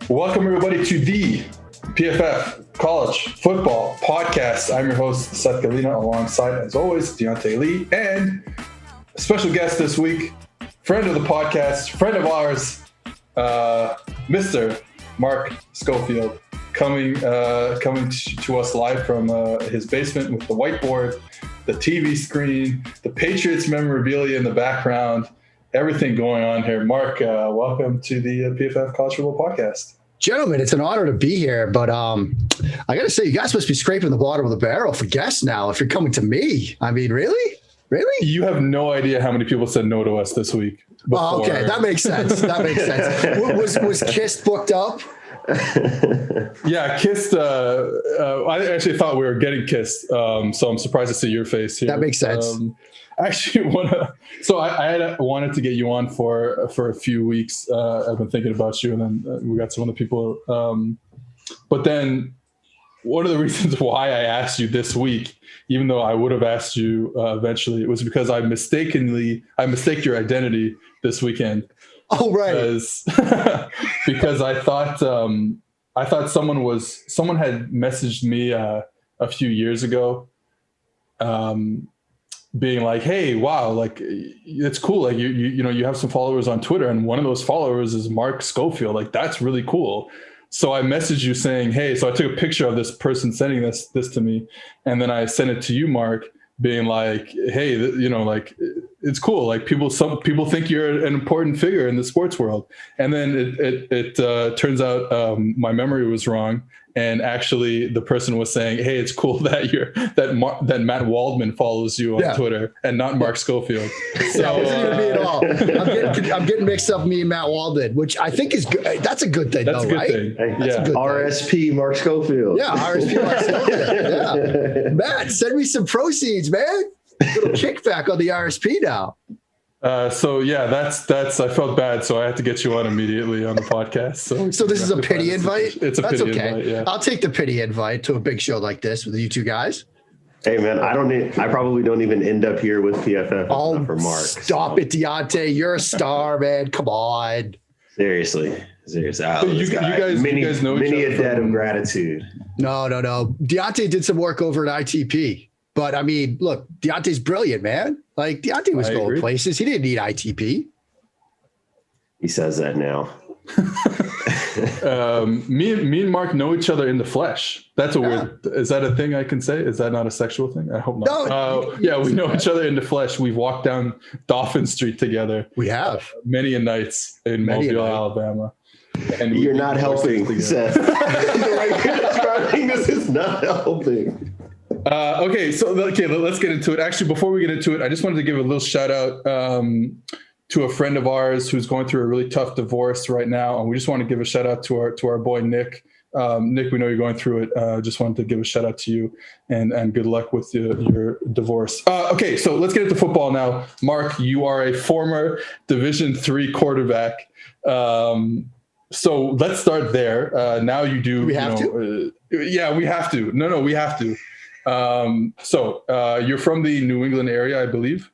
Welcome, everybody, to the PFF College Football Podcast. I'm your host, Seth Galina, alongside, as always, Diante Lee, and a special guest this week, friend of the podcast, friend of ours, Mr. Mark Schofield, coming to us live from his basement with the whiteboard, the TV screen, the Patriots memorabilia in the background, everything going on here. Mark, welcome to the PFF College Football Podcast. Gentlemen, it's an honor to be here, but I got to say, you guys must be scraping the bottom of the barrel for guests now if you're coming to me. I mean, really? Really? You have no idea how many people said no to us this week. Oh, okay, that makes sense. That makes sense. Was Kist booked up? Yeah, Kist. I actually thought we were getting Kist, so I'm surprised to see your face here. That makes sense. Actually, I wanted to get you on for a few weeks. I've been thinking about you, and then we got some other people. But then one of the reasons why I asked you this week, even though I would have asked you eventually, it was because I mistake your identity this weekend. Oh, right. Because I thought someone had messaged me a few years ago, being like, "Hey, wow, like it's cool. Like you have some followers on Twitter, and one of those followers is Mark Schofield. Like that's really cool." So I messaged you saying, "Hey," so I took a picture of this person sending this to me, and then I sent it to you, Mark, being like, "Hey, like it's cool. Like some people think you're an important figure in the sports world." And then it turns out my memory was wrong. And actually, the person was saying, "Hey, it's cool that Matt Waldman follows you on Twitter and not Mark Schofield." So it wasn't even me at all. I'm getting mixed up, me and Matt Waldman, which I think is good. That's a good thing, that's though, a good right? thing. Hey, that's a good RSP thing. Mark Schofield. Yeah, RSP Mark Schofield. Yeah, Matt, send me some proceeds, man. A little kickback on the RSP now. So yeah, that's I felt bad, so I had to get you on immediately on the podcast. So this is a pity invite? It's a pity invite, yeah. I'll take the pity invite to a big show like this with you two guys. Hey man, I probably don't even end up here with PFF for Mark. Stop it, Diante. You're a star, man. Come on. Seriously. So you guys know many each other a debt of gratitude. No. Diante did some work over at ITP. But I mean, look, Diante's brilliant, man. Like Diante was going places. He didn't need ITP. He says that now. Me and Mark know each other in the flesh. That's a weird. Is that a thing I can say? Is that not a sexual thing? I hope not. No, yeah, we know each other in the flesh. We've walked down Dauphin Street together. We have many a nights in Mobile, Alabama. And you're not helping, Seth. The way you're describing this is not helping. Okay, let's get into it. Actually, before we get into it, I just wanted to give a little shout out to a friend of ours who's going through a really tough divorce right now, and we just want to give a shout out to our boy Nick. Nick, we know you're going through it. Just wanted to give a shout out to you, and good luck with your divorce. Okay, so let's get into football now. Mark, you are a former Division III quarterback. So let's start there. Now you do. We have to. Yeah, we have to. No, we have to. So you're from the New England area, I believe.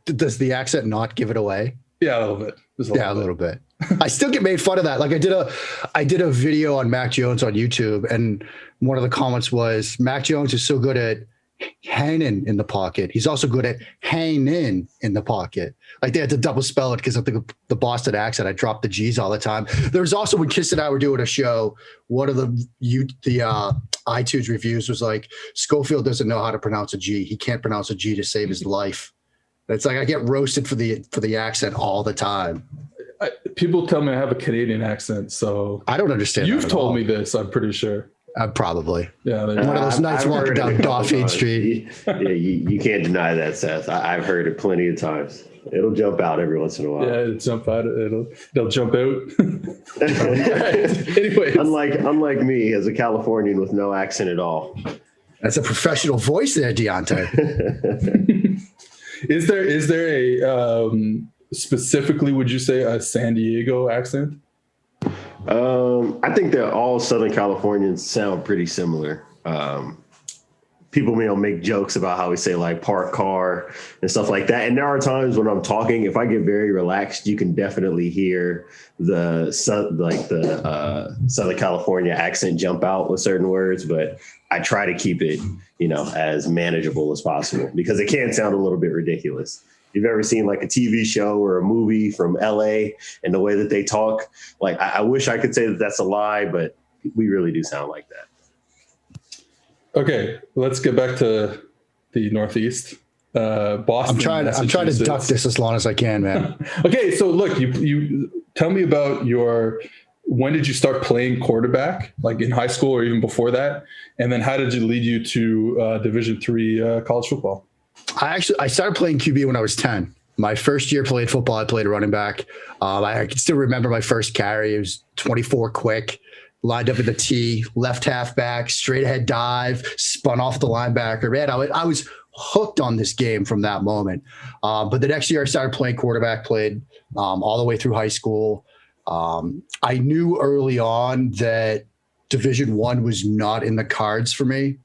Does the accent not give it away? Yeah, a little bit. A little bit. I still get made fun of that. Like I did a video on Mac Jones on YouTube, and one of the comments was, Mac Jones is so good at hanging in the pocket. He's also good at hanging in the pocket. Like they had to double spell it because of the Boston accent. I dropped the G's all the time. There was also, when Kiss and I were doing a show, one of the iTunes reviews was like, Schofield doesn't know how to pronounce a G. He can't pronounce a G to save his life. It's like I get roasted for the accent all the time. People tell me I have a Canadian accent, so I don't understand. You've told me this, I'm pretty sure. Probably. Yeah. One of those nights walking down Dauphin Street. You can't deny that, Seth. I've heard it plenty of times. It'll jump out every once in a while. Yeah, it'll jump out. They'll jump out. Anyways. Unlike me, as a Californian with no accent at all. That's a professional voice there, Diante. Is there a specifically, would you say, a San Diego accent? I think that all Southern Californians sound pretty similar. people, make jokes about how we say like park car and stuff like that. And there are times when I'm talking, if I get very relaxed, you can definitely hear the Southern California accent jump out with certain words, but I try to keep it, as manageable as possible because it can sound a little bit ridiculous. If you've ever seen like a TV show or a movie from LA and the way that they talk, like I wish I could say that that's a lie, but we really do sound like that. Okay, let's get back to the Northeast. Boston. I'm trying to duck this as long as I can, man. Okay, so look, you tell me about when did you start playing quarterback, like in high school or even before that? And then how did it lead you to Division III college football? I started playing QB when I was 10. My first year played football, I played running back. I can still remember my first carry. It was 24 quick. Lined up at the T, left halfback, straight ahead dive, spun off the linebacker. Man, I was hooked on this game from that moment. But the next year I started playing quarterback, played all the way through high school. I knew early on that Division I was not in the cards for me.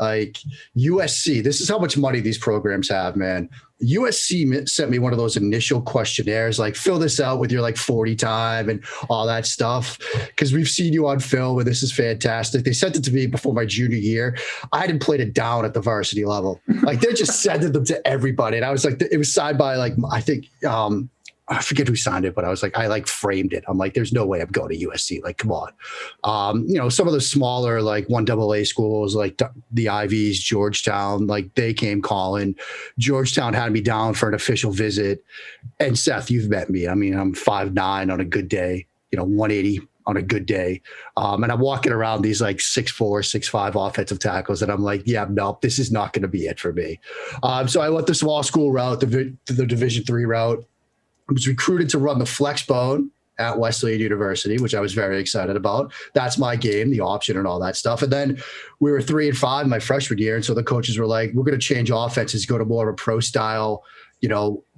Like USC, this is how much money these programs have, man. USC sent me one of those initial questionnaires, like fill this out with your like 40 time and all that stuff. Cause we've seen you on film and this is fantastic. They sent it to me before my junior year. I hadn't played it down at the varsity level. Like they're just sending them to everybody. And I was like, it was signed by like, I think, I forget who signed it, but I was like, I like framed it. I'm like, there's no way I'm going to USC. Like, come on. Some of the smaller, like 1AA schools, like the Ivies, Georgetown, like they came calling. Georgetown had me down for an official visit. And Seth, you've met me. I mean, I'm 5'9" on a good day, 180 on a good day. And I'm walking around these like 6'4", 6'5" offensive tackles. And I'm like, yeah, no, this is not going to be it for me. So I went the small school route, the Division III route. I was recruited to run the flex bone at Wesleyan University, which I was very excited about. That's my game, the option and all that stuff. And then we were 3-5 my freshman year. And so the coaches were like, we're going to change offenses, go to more of a pro style,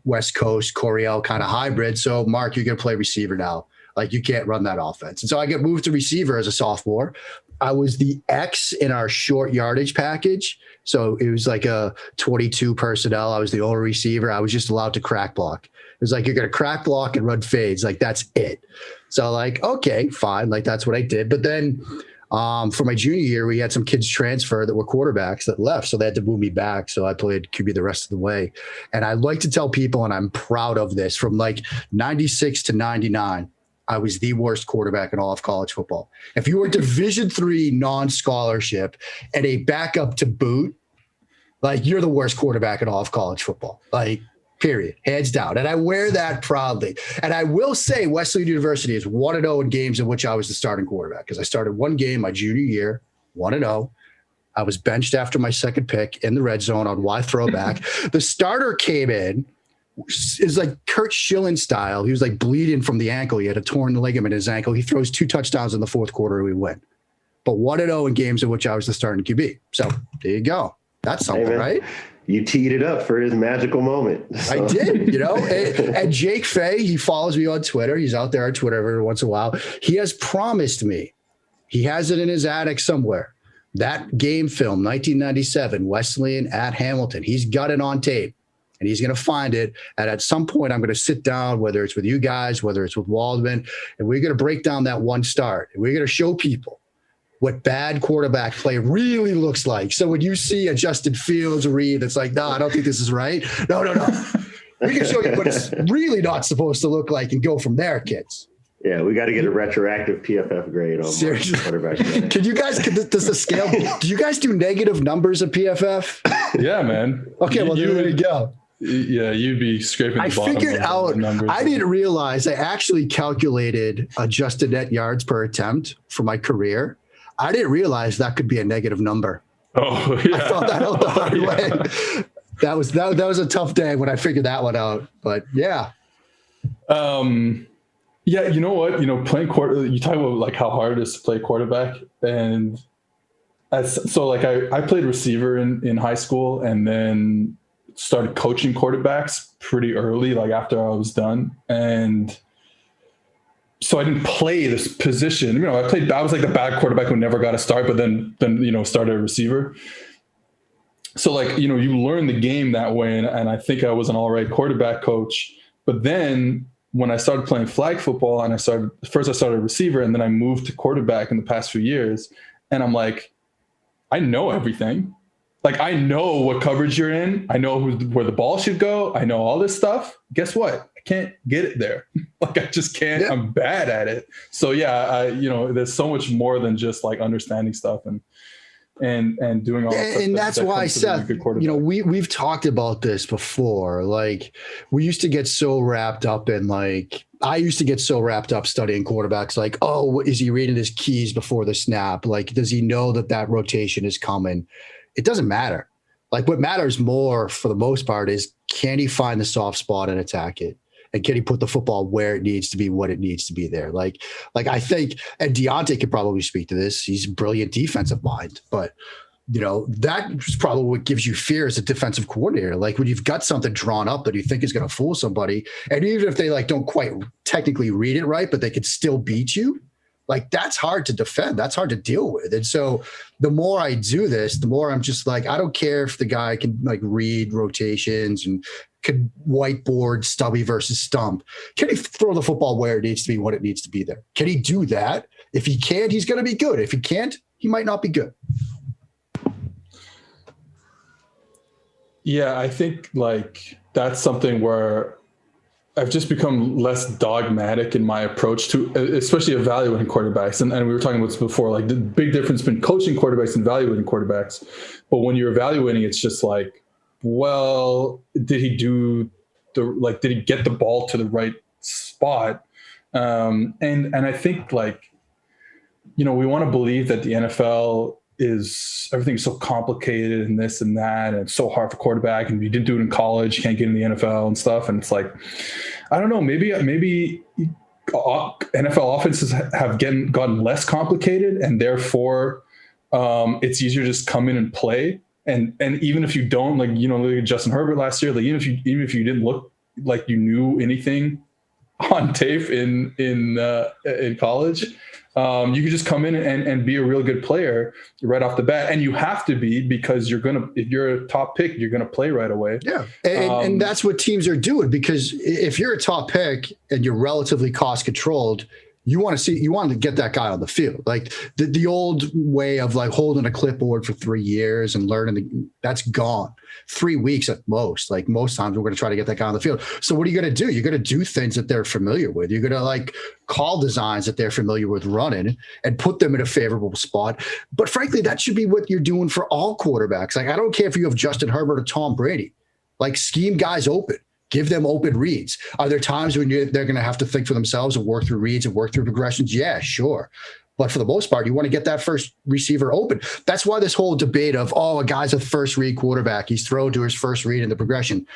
West Coast, Coryell kind of hybrid. So Mark, you're going to play receiver now. Like you can't run that offense. And so I get moved to receiver as a sophomore. I was the X in our short yardage package. So it was like a 22 personnel. I was the only receiver. I was just allowed to crack block. It was like, you're going to crack block and run fades. Like, that's it. So like, okay, fine. Like, that's what I did. But then for my junior year, we had some kids transfer that were quarterbacks that left. So they had to move me back. So I played QB the rest of the way. And I like to tell people, and I'm proud of this, from like 96 to 99, I was the worst quarterback in all of college football. If you were Division III non-scholarship and a backup to boot, like you're the worst quarterback in all of college football. Like, period, hands down. And I wear that proudly. And I will say Wesleyan University is 1-0 in games in which I was the starting quarterback because I started one game my junior year, 1-0. I was benched after my second pick in the red zone on Y throwback. The starter came in, is like Kurt Schilling style. He was like bleeding from the ankle. He had a torn ligament in his ankle. He throws 2 touchdowns in the fourth quarter and we win. But 1-0 in games in which I was the starting QB. So there you go. That's something, right? You teed it up for his magical moment. So. I did, and Jake Fay, he follows me on Twitter. He's out there on Twitter every once in a while. He has promised me, he has it in his attic somewhere, that game film, 1997, Wesleyan at Hamilton. He's got it on tape and he's going to find it. And at some point I'm going to sit down, whether it's with you guys, whether it's with Waldman, and we're going to break down that one start. And we're going to show people what bad quarterback play really looks like. So when you see a Justin Fields read that's like, no, I don't think this is right. No. We can show you what it's really not supposed to look like and go from there, kids. Yeah, we got to get a retroactive PFF grade on seriously. Quarterback. Can you guys, does the scale, do you guys do negative numbers at PFF? Yeah, man. Okay, well, there you go. Yeah, you'd be scraping the bottom. I figured out, I didn't realize I actually calculated adjusted net yards per attempt for my career. I didn't realize that could be a negative number. Oh, yeah. I found that out the hard way. That was a tough day when I figured that one out. But yeah. Yeah, you know what? Playing quarter, you talk about like how hard it is to play quarterback. And I played receiver in high school and then started coaching quarterbacks pretty early, like after I was done. And so I didn't play this position. I was like the bad quarterback who never got a start, but then started a receiver. so like, you learn the game that way. And I think I was an all right quarterback coach. But then when I started playing flag football and I started receiver and then I moved to quarterback in the past few years. And I'm like, I know everything. Like, I know what coverage you're in. I know where the ball should go. I know all this stuff. Guess what? I can't get it there. Like, I just can't. Yeah. I'm bad at it. So yeah, there's so much more than just like understanding stuff and doing all that stuff. And that's why, Seth, we've talked about this before. Like, we used to get so wrapped up in like, I used to get so wrapped up studying quarterbacks. Like, oh, is he reading his keys before the snap? Like, does he know that rotation is coming? It doesn't matter. Like, what matters more for the most part is, can he find the soft spot and attack it? And can he put the football where it needs to be, what it needs to be there? Like I think, and Diante could probably speak to this. He's a brilliant defensive mind, but that's probably what gives you fear as a defensive coordinator. Like, when you've got something drawn up that you think is going to fool somebody, and even if they like don't quite technically read it right, but they could still beat you. Like, that's hard to defend. That's hard to deal with. And so the more I do this, the more I'm just like, I don't care if the guy can like read rotations and could whiteboard stubby versus stump. Can he throw the football where it needs to be, what it needs to be there? Can he do that? If he can, he's going to be good. If he can't, he might not be good. Yeah, I think like that's something where I've just become less dogmatic in my approach to, especially evaluating quarterbacks. And we were talking about this before, like the big difference between coaching quarterbacks and evaluating quarterbacks. But when you're evaluating, it's just like, well, did he get the ball to the right spot? And I think like, we want to believe that the NFL everything's so complicated and this and that, and it's so hard for quarterback, and you didn't do it in college, you can't get in the NFL and stuff. And it's like, I don't know, maybe NFL offenses have gotten less complicated, and therefore it's easier to just come in and play. And even if you don't, like, look at Justin Herbert last year, like even if you didn't look like you knew anything on tape in college, you could just come in and be a real good player right off the bat. And you have to be, because if you're a top pick, you're going to play right away. Yeah. And that's what teams are doing, because if you're a top pick and you're relatively cost controlled, you want to get that guy on the field. Like the old way of like holding a clipboard for 3 years and learning, that's gone. 3 weeks at most. Like most times we're going to try to get that guy on the field. So what are you going to do? You're going to do things that they're familiar with. You're going to like call designs that they're familiar with running and put them in a favorable spot. But frankly, that should be what you're doing for all quarterbacks. Like, I don't care if you have Justin Herbert or Tom Brady, like scheme guys open. Give them open reads. Are there times when they're going to have to think for themselves and work through reads and work through progressions? Yeah, sure. But for the most part, you want to get that first receiver open. That's why this whole debate of, a guy's a first read quarterback, he's thrown to his first read in the progression.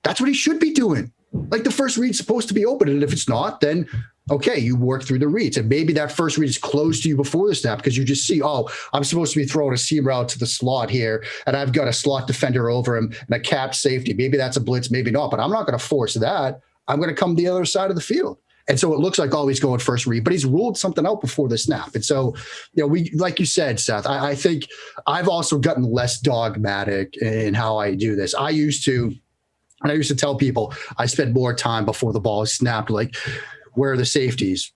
That's what he should be doing. Like, the first read's supposed to be open. And if it's not, then okay, you work through the reads. And maybe that first read is closed to you before the snap, because you just see, I'm supposed to be throwing a seam route to the slot here, and I've got a slot defender over him and a capped safety. Maybe that's a blitz, maybe not, but I'm not going to force that. I'm going to come the other side of the field. And so it looks like, he's going first read, but he's ruled something out before the snap. And so, we, like you said, Seth, I think I've also gotten less dogmatic in how I do this. I used to tell people I spend more time before the ball is snapped, like, where are the safeties?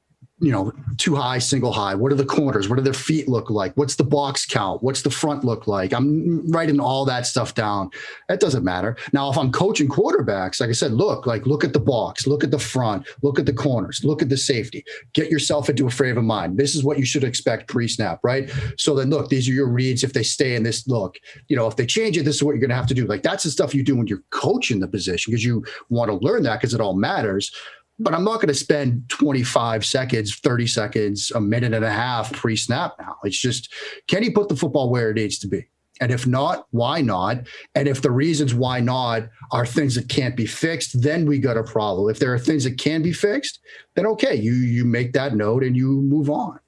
Too high, single high. What are the corners? What do their feet look like? What's the box count? What's the front look like? I'm writing all that stuff down. That doesn't matter. Now, if I'm coaching quarterbacks, like I said, look at the box, look at the front, look at the corners, look at the safety. Get yourself into a frame of mind. This is what you should expect pre-snap, right? So then, look, these are your reads. If they stay in this look, if they change it, this is what you're going to have to do. Like, that's the stuff you do when you're coaching the position, because you want to learn that, because it all matters. But I'm not going to spend 25 seconds, 30 seconds, a minute and a half pre-snap now. It's just, can he put the football where it needs to be? And if not, why not? And if the reasons why not are things that can't be fixed, then we got a problem. If there are things that can be fixed, then okay, you make that note and you move on.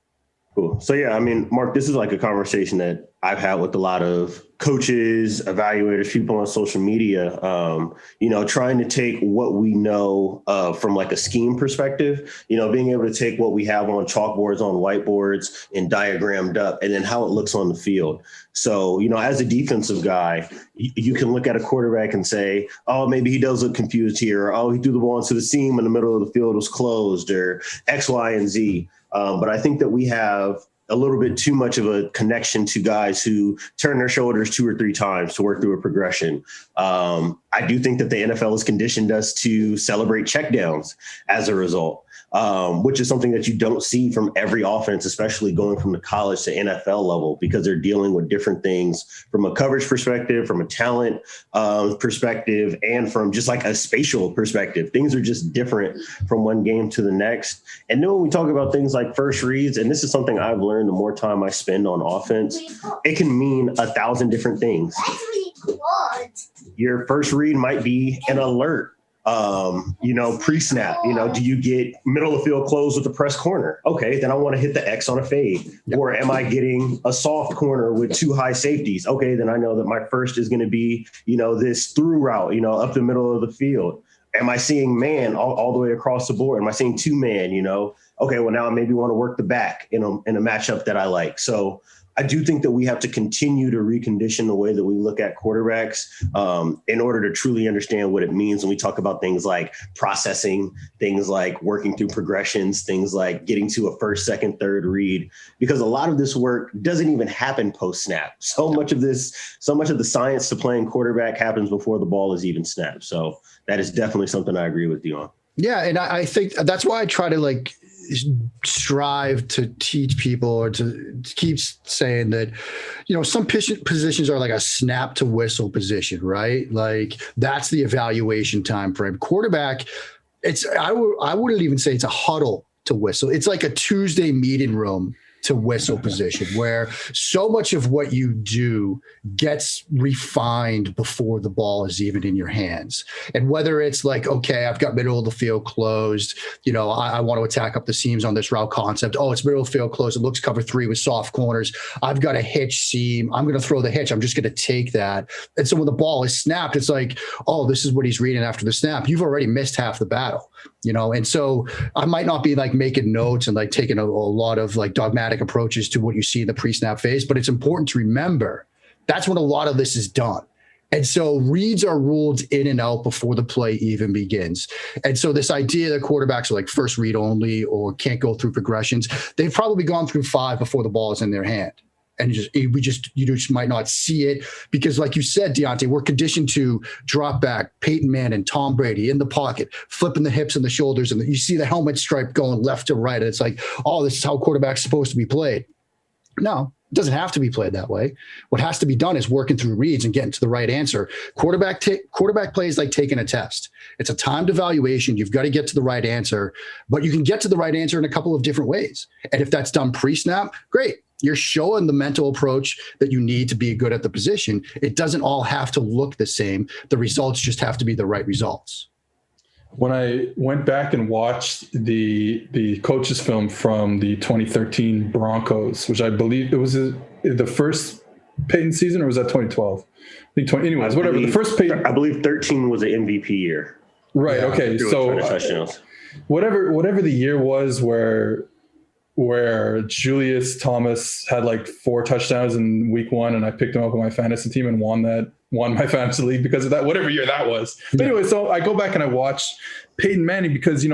Cool. So, yeah, I mean, Mark, this is like a conversation that I've had with a lot of coaches, evaluators, people on social media, trying to take what we know from like a scheme perspective, being able to take what we have on chalkboards, on whiteboards and diagrammed up, and then how it looks on the field. So, as a defensive guy, you can look at a quarterback and say, oh, maybe he does look confused here. Or, oh, he threw the ball into the seam in the middle of the field was closed, or X, Y, and Z. But I think that we have a little bit too much of a connection to guys who turn their shoulders 2 or 3 times to work through a progression. I do think that the NFL has conditioned us to celebrate checkdowns as a result, which is something that you don't see from every offense, especially going from the college to NFL level, because they're dealing with different things from a coverage perspective, from a talent perspective, and from just like a spatial perspective. Things are just different from one game to the next. And then when we talk about things like first reads, and this is something I've learned the more time I spend on offense, it can mean 1,000 different things. Your first read might be an alert. Pre-snap, do you get middle of field close with the press corner? Okay, then I want to hit the X on a fade. Yep. Or am I getting a soft corner with 2 high safeties? Okay, then I know that my first is going to be, this through route, up the middle of the field. Am I seeing man all the way across the board? Am I seeing 2-man, Okay, well, now I maybe want to work the back in a matchup that I like. So I do think that we have to continue to recondition the way that we look at quarterbacks in order to truly understand what it means when we talk about things like processing, things like working through progressions, things like getting to a first, second, third read, because a lot of this work doesn't even happen post-snap. So much of the science to playing quarterback happens before the ball is even snapped. So that is definitely something I agree with you on. Yeah, and I think that's why I try to strive to teach people, or to keep saying that, some positions are like a snap to whistle position, right? Like that's the evaluation time frame. Quarterback, I wouldn't even say it's a huddle to whistle. It's like a Tuesday meeting room to whistle position, where so much of what you do gets refined before the ball is even in your hands. And whether it's like, okay, I've got middle of the field closed, I want to attack up the seams on this route concept. Oh, it's middle of the field closed. It looks cover 3 with soft corners. I've got a hitch seam. I'm going to throw the hitch. I'm just going to take that. And so when the ball is snapped, it's like, oh, this is what he's reading after the snap. You've already missed half the battle, And so I might not be like making notes and like taking a lot of like dogmatic approaches to what you see in the pre-snap phase, but it's important to remember that's when a lot of this is done. And so reads are ruled in and out before the play even begins. And so this idea that quarterbacks are like first read only or can't go through progressions, they've probably gone through 5 before the ball is in their hand. And you just might not see it because, like you said, Diante, we're conditioned to drop back, Peyton Manning, Tom Brady in the pocket, flipping the hips and the shoulders, and you see the helmet stripe going left to right. And it's like, oh, this is how quarterback's supposed to be played. No, it doesn't have to be played that way. What has to be done is working through reads and getting to the right answer. Quarterback play is like taking a test. It's a timed evaluation. You've got to get to the right answer, but you can get to the right answer in a couple of different ways. And if that's done pre-snap, great. You're showing the mental approach that you need to be good at the position. It doesn't all have to look the same. The results just have to be the right results. When I went back and watched the coaches film from the 2013 Broncos, which I believe it was the first Peyton season, or was that 2012? I think 20. Anyways, whatever. The first Peyton, I believe 13 was an MVP year. Right. Yeah, okay. So whatever the year was where Julius Thomas had like 4 touchdowns in week 1, and I picked him up on my fantasy team and won my fantasy league because of that, whatever year that was. But anyway, so I go back and I watch Peyton Manning because, his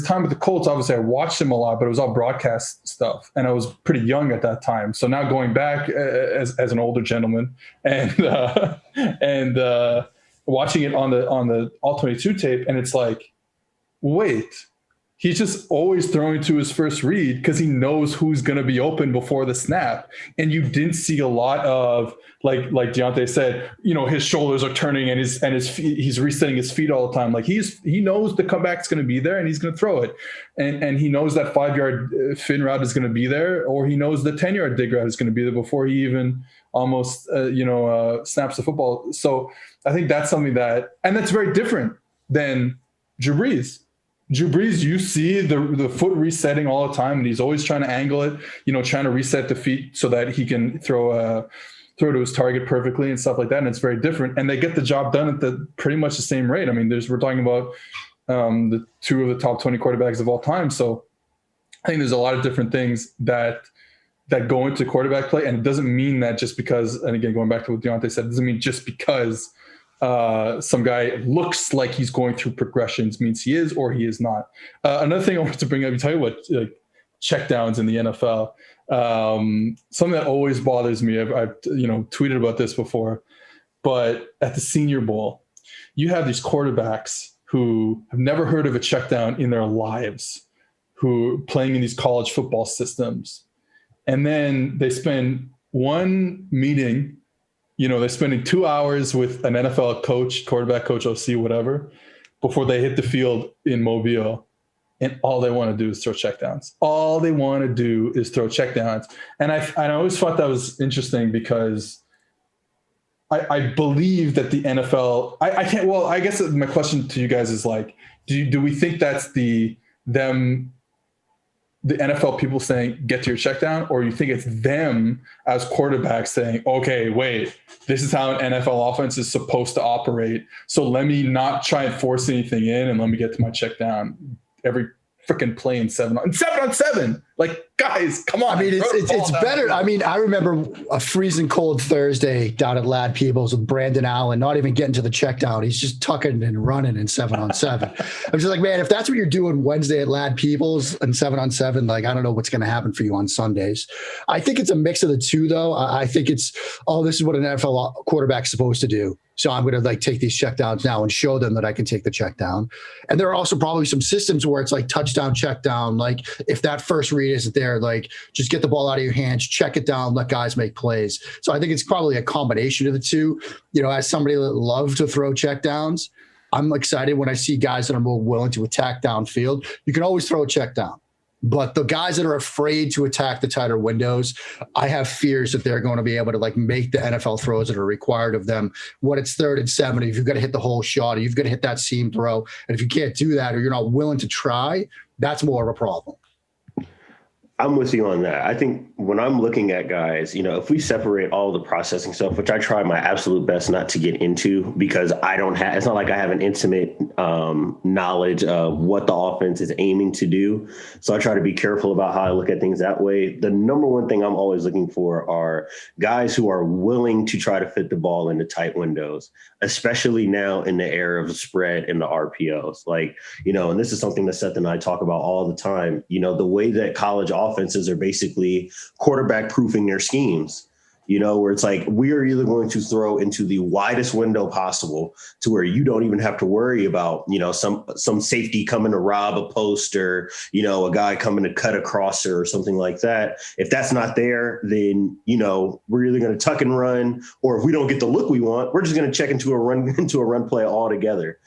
time with the Colts, obviously I watched him a lot, but it was all broadcast stuff. And I was pretty young at that time. So now going back as an older gentleman and watching it on the All 22 tape, and it's like, wait, he's just always throwing to his first read because he knows who's going to be open before the snap. And you didn't see a lot of, like Diante said, his shoulders are turning and his feet, he's resetting his feet all the time. Like he knows the comeback's going to be there and he's going to throw it. And he knows that 5-yard fin route is going to be there, or he knows the 10-yard dig route is going to be there before he even almost, snaps the football. So I think that's something and that's very different than Drew Brees. Drew Brees, you see the foot resetting all the time, and he's always trying to angle it, trying to reset the feet so that he can throw to his target perfectly and stuff like that. And it's very different. And they get the job done at pretty much the same rate. I mean, we're talking about the two of the top 20 quarterbacks of all time. So I think there's a lot of different things that go into quarterback play. And it doesn't mean that just because, and again, going back to what Diante said, it doesn't mean just because some guy looks like he's going through progressions means he is or he is not. Another thing I wanted to bring up, you tell you what, like checkdowns in the NFL. Something that always bothers me. I've tweeted about this before, but at the Senior Bowl, you have these quarterbacks who have never heard of a checkdown in their lives, who are playing in these college football systems, and then they spend one meeting. They're spending 2 hours with an NFL coach, quarterback coach, OC, whatever, before they hit the field in Mobile. And all they want to do is throw checkdowns. All they want to do is throw checkdowns. And I always thought that was interesting because I believe that the NFL, I can't, well, I guess my question to you guys is like, do we think that's the NFL people saying, get to your check down, or you think it's them as quarterbacks saying, okay, wait, this is how an NFL offense is supposed to operate. So let me not try and force anything in and let me get to my check down every freaking play in 7-on-7. Like, guys, come on. I mean, it's better. I mean, I remember a freezing cold Thursday down at Lad Peebles with Brandon Allen, not even getting to the check down. He's just tucking and running in 7-on-7. I'm just like, man, if that's what you're doing Wednesday at Lad Peebles and 7-on-7, like, I don't know what's going to happen for you on Sundays. I think it's a mix of the two, though. I think it's, this is what an NFL quarterback's supposed to do. So I'm going to take these checkdowns now and show them that I can take the check down. And there are also probably some systems where it's like touchdown, check down. Like if that first read isn't there, like just get the ball out of your hands, check it down, let guys make plays. So I think it's probably a combination of the two. As somebody that loves to throw checkdowns, I'm excited when I see guys that are more willing to attack downfield. You can always throw a check down. But the guys that are afraid to attack the tighter windows, I have fears that they're going to be able to make the NFL throws that are required of them. When it's 3rd and 7, if you've got to hit the whole shot, or you've got to hit that seam throw, and if you can't do that, or you're not willing to try, that's more of a problem. I'm with you on that. I think when I'm looking at guys, if we separate all the processing stuff, which I try my absolute best not to get into because it's not like I have an intimate knowledge of what the offense is aiming to do. So I try to be careful about how I look at things that way. The number one thing I'm always looking for are guys who are willing to try to fit the ball into tight windows, especially now in the era of the spread and the RPOs. And this is something that Seth and I talk about all the time. The way that college offenses are basically quarterback proofing their schemes, where it's like, we are either going to throw into the widest window possible to where you don't even have to worry about, some safety coming to rob a post or, a guy coming to cut a crosser or something like that. If that's not there, then, we're either going to tuck and run, or if we don't get the look we want, we're just going to check into a run play altogether,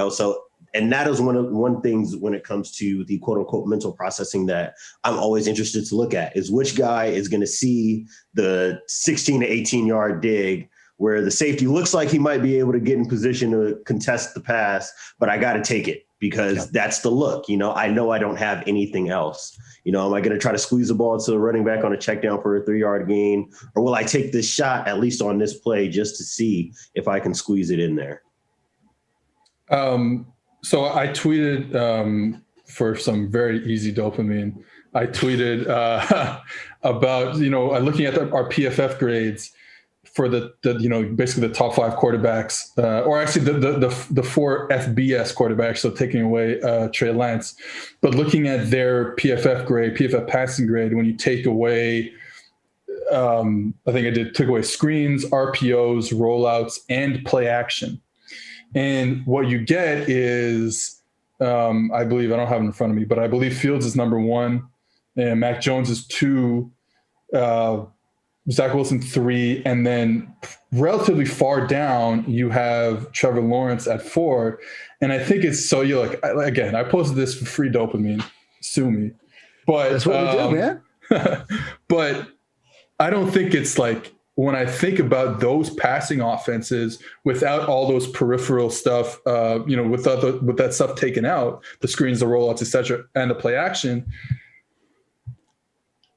so. And that is one things when it comes to the quote unquote mental processing that I'm always interested to look at is which guy is going to see the 16 to 18 yard dig where the safety looks like he might be able to get in position to contest the pass, but I got to take it because that's the look. I know I don't have anything else. Am I going to try to squeeze the ball to the running back on a check down for a 3-yard gain, or will I take this shot at least on this play just to see if I can squeeze it in there? So I tweeted for some very easy dopamine. I tweeted about looking at our PFF grades for the basically the top 5 quarterbacks, or actually the 4 FBS quarterbacks. So taking away Trey Lance, but looking at their PFF grade, PFF passing grade, when you take away, I think took away screens, RPOs, rollouts, and play action. And what you get is, I believe, I don't have it in front of me, but I believe Fields is number 1, and Mac Jones is 2, Zach Wilson 3, and then relatively far down you have Trevor Lawrence at 4. And I think it's so you again, I posted this for free dopamine, sue me, but that's what we do, man. But I don't think it's when I think about those passing offenses without all those peripheral stuff, with that stuff taken out, the screens, the rollouts, etc., and the play action,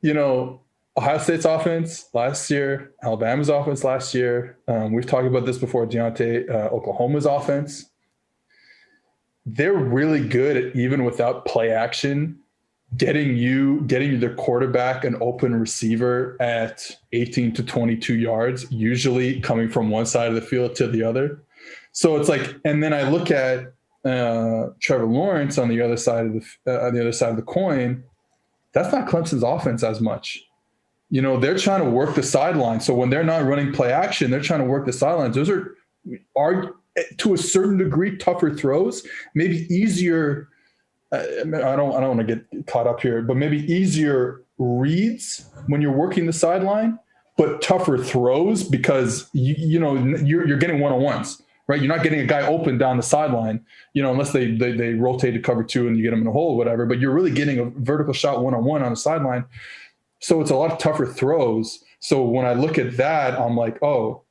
Ohio State's offense last year, Alabama's offense last year, we've talked about this before, Diante, Oklahoma's offense, they're really good at, even without play action, getting the quarterback an open receiver at 18 to 22 yards, usually coming from one side of the field to the other. So it's like, and then I look at Trevor Lawrence on the other side of the coin. That's not Clemson's offense as much. They're trying to work the sideline. So when they're not running play action, they're trying to work the sidelines. Those are to a certain degree tougher throws, maybe easier. I don't want to get caught up here, but maybe easier reads when you're working the sideline, but tougher throws because you're getting one-on-ones, right? You're not getting a guy open down the sideline, unless they rotate to cover two and you get them in a hole or whatever. But you're really getting a vertical shot one-on-one on the sideline, so it's a lot of tougher throws. So when I look at that, I'm like, oh,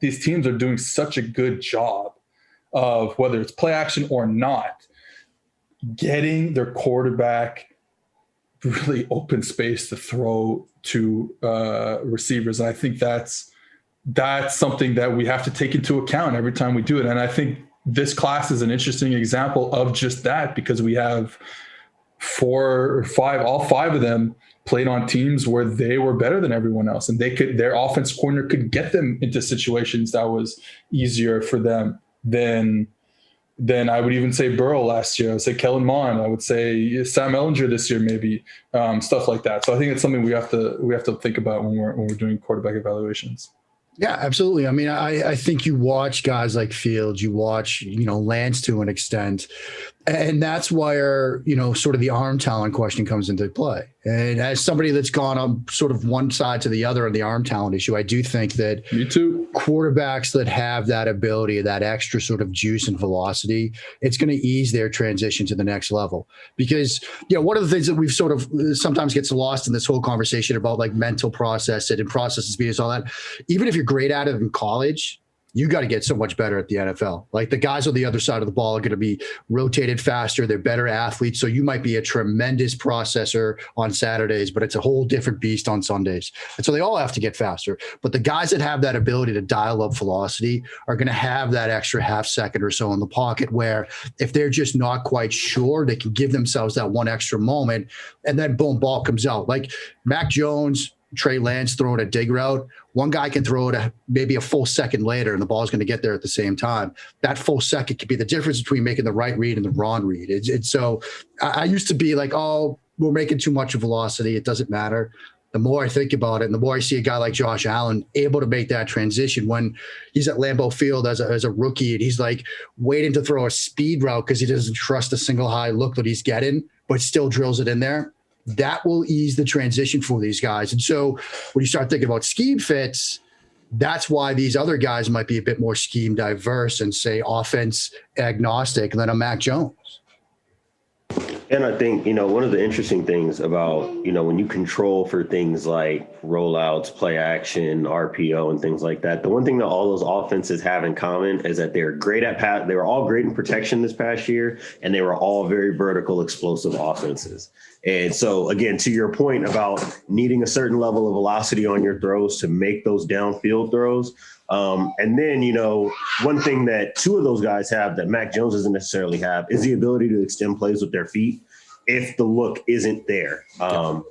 these teams are doing such a good job of, whether it's play action or not, getting their quarterback really open space to throw to receivers. And I think that's something that we have to take into account every time we do it. And I think this class is an interesting example of just that, because we have 4 or 5, all 5 of them played on teams where they were better than everyone else. And their offense coordinator could get them into situations that was easier for them than I would even say Burrow last year. I would say Kellen Mond. I would say Sam Ehlinger this year, maybe, stuff like that. So I think it's something we have to think about when we're doing quarterback evaluations. Yeah, absolutely. I mean, I think you watch guys like Fields, you watch, Lance to an extent, and that's where, sort of the arm talent question comes into play. And as somebody that's gone on sort of one side to the other on the arm talent issue, I do think that Me too. Quarterbacks that have that ability, that extra sort of juice and velocity, it's going to ease their transition to the next level. Because, one of the things that we've sort of sometimes gets lost in this whole conversation about like mental process and process speed and all that, even if you're great at it in college, you got to get so much better at the NFL. Like the guys on the other side of the ball are going to be rotated faster. They're better athletes. So you might be a tremendous processor on Saturdays, but it's a whole different beast on Sundays. And so they all have to get faster. But the guys that have that ability to dial up velocity are going to have that extra half second or so in the pocket, where if they're just not quite sure, they can give themselves that one extra moment, and then boom, ball comes out. Like Mac Jones, Trey Lance throwing a dig route, one guy can throw it maybe a full second later and the ball's going to get there at the same time. That full second could be the difference between making the right read and the wrong read. It's so I used to be like, oh, we're making too much velocity, it doesn't matter. The more I think about it and the more I see a guy like Josh Allen able to make that transition when he's at Lambeau Field as a rookie, and he's like waiting to throw a speed route because he doesn't trust a single high look that he's getting, but still drills it in there. That will ease the transition for these guys. And so when you start thinking about scheme fits, that's why these other guys might be a bit more scheme diverse and say offense agnostic than a Mac Jones. And I think, one of the interesting things about, when you control for things like rollouts, play action, RPO, and things like that, the one thing that all those offenses have in common is that they're great at they were all great in protection this past year, and they were all very vertical, explosive offenses. And so, again, to your point about needing a certain level of velocity on your throws to make those downfield throws. And then, one thing that 2 of those guys have that Mac Jones doesn't necessarily have is the ability to extend plays with their feet if the look isn't there. And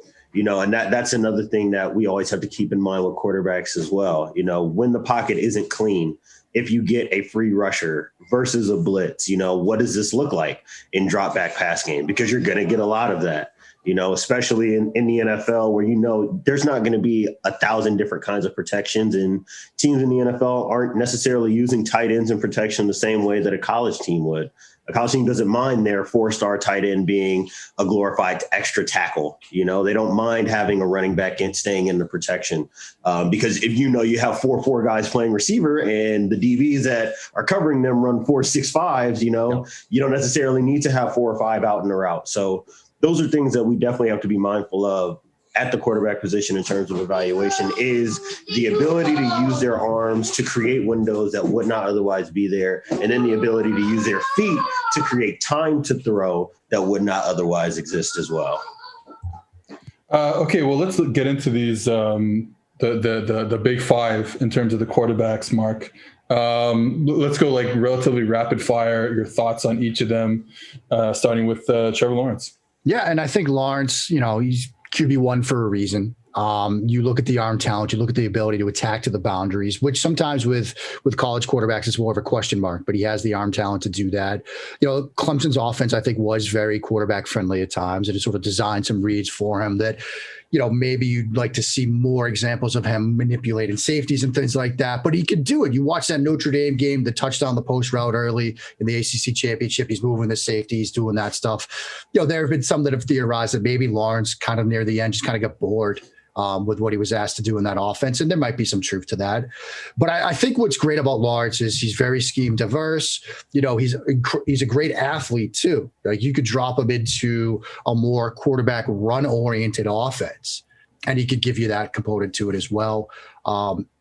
that's another thing that we always have to keep in mind with quarterbacks as well. When the pocket isn't clean, if you get a free rusher versus a blitz, what does this look like in drop back pass game? Because you're going to get a lot of that. Especially in the NFL where, there's not going to be 1,000 different kinds of protections, and teams in the NFL aren't necessarily using tight ends in protection the same way that a college team would. A college team doesn't mind their 4-star tight end being a glorified extra tackle. They don't mind having a running back and staying in the protection because if you have 4 guys playing receiver and the DBs that are covering them run 4.65s, you don't necessarily need to have 4 or 5 out in the route. So those are things that we definitely have to be mindful of at the quarterback position in terms of evaluation is the ability to use their arms to create windows that would not otherwise be there, and then the ability to use their feet to create time to throw that would not otherwise exist as well. Okay, well, let's get into these the big five in terms of the quarterbacks, Mark. Let's go like relatively rapid fire. Your thoughts on each of them, starting with Trevor Lawrence. Yeah, and I think Lawrence, he's QB1 for a reason. You look at the arm talent, you look at the ability to attack to the boundaries, which sometimes with college quarterbacks is more of a question mark, but he has the arm talent to do that. Clemson's offense, I think, was very quarterback friendly at times, and it sort of designed some reads for him that, maybe you'd like to see more examples of him manipulating safeties and things like that, but he could do it. You watch that Notre Dame game, the touchdown, the post route early in the ACC championship, he's moving the safeties, doing that stuff. There have been some that have theorized that maybe Lawrence kind of near the end just kind of got bored with what he was asked to do in that offense. And there might be some truth to that. But I think what's great about Lawrence is he's very scheme diverse. He's a great athlete too. Like you could drop him into a more quarterback run oriented offense and he could give you that component to it as well.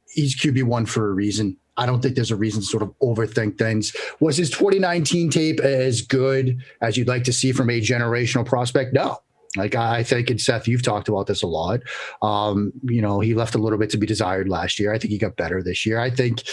He's QB1 for a reason. I don't think there's a reason to sort of overthink things. Was his 2019 tape as good as you'd like to see from a generational prospect? No. Like I think, and Seth, you've talked about this a lot. He left a little bit to be desired last year. I think he got better this year. I think,